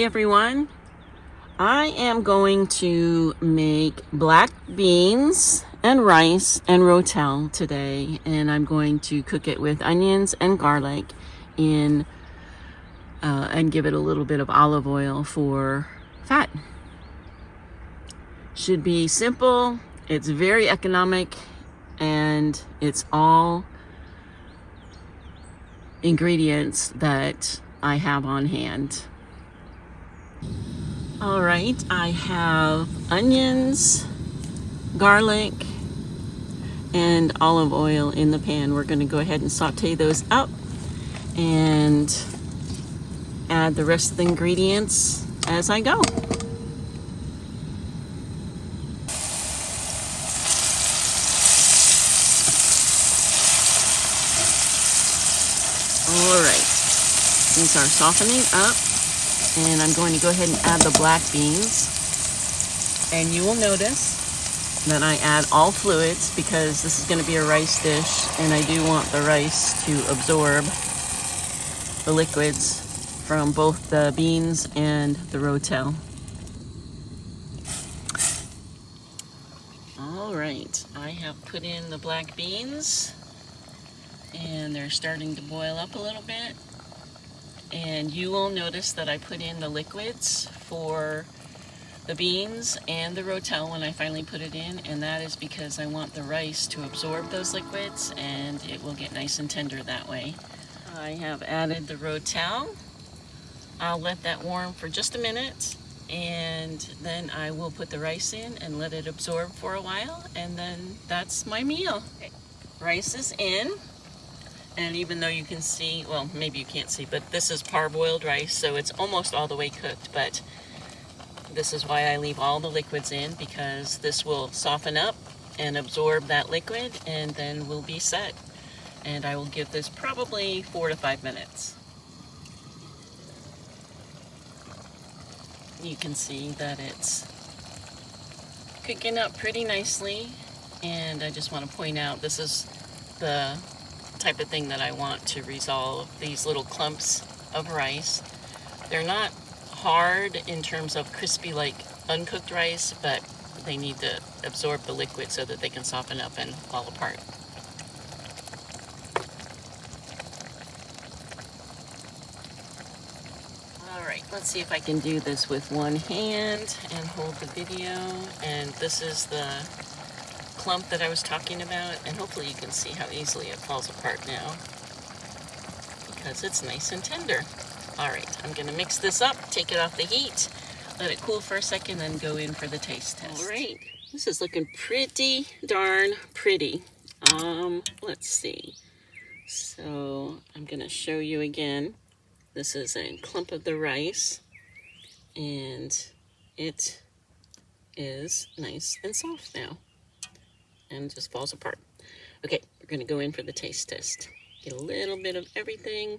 everyone. I am going to make black beans and rice and rotel today, and I'm going to cook it with onions and garlic in and give it a little bit of olive oil for fat. Should be simple, it's very economic, and it's all ingredients that I have on hand. All right, I have onions, garlic, and olive oil in the pan. We're going to go ahead and saute those up and add the rest of the ingredients as I go. All right, these are softening up, and I'm going to go ahead and add the black beans. And you will notice that I add all fluids because this is going to be a rice dish, and I do want the rice to absorb the liquids from both the beans and the rotel. All right, I have put in the black beans, and they're starting to boil up a little bit. And you will notice that I put in the liquids for the beans and the rotel when I finally put it in, and that is because I want the rice to absorb those liquids and it will get nice and tender that way. I have added the rotel. I'll let that warm for just a minute, and then I will put the rice in and let it absorb for a while, and then that's my meal. Okay. Rice is in. And even though you can see, well, maybe you can't see, but this is parboiled rice, so it's almost all the way cooked. But this is why I leave all the liquids in, because this will soften up and absorb that liquid, and then we'll be set. And I will give this probably 4 to 5 minutes. You can see that it's cooking up pretty nicely, and I just want to point out this is the type of thing that I want to resolve these little clumps of rice. They're not hard in terms of crispy like uncooked rice, but they need to absorb the liquid so that they can soften up and fall apart. All right, let's see if I can do this with one hand and hold the video. And this is the clump that I was talking about, and hopefully you can see how easily it falls apart now because it's nice and tender. All right, I'm gonna mix this up, take it off the heat, let it cool for a second, then go in for the taste test. All right, this is looking pretty darn pretty. Let's see. So I'm gonna show you again. This is a clump of the rice, and it is nice and soft now and just falls apart. Okay, we're gonna go in for the taste test. Get a little bit of everything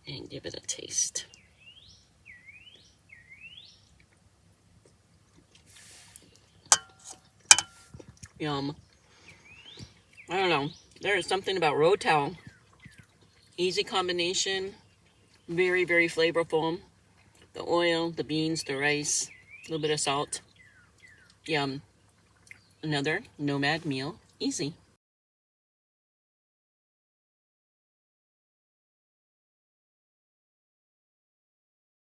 and give it a taste. Yum. I don't know, there is something about rotel. Easy combination, very, very flavorful. The oil, the beans, the rice, a little bit of salt. Yum. Another nomad meal, easy.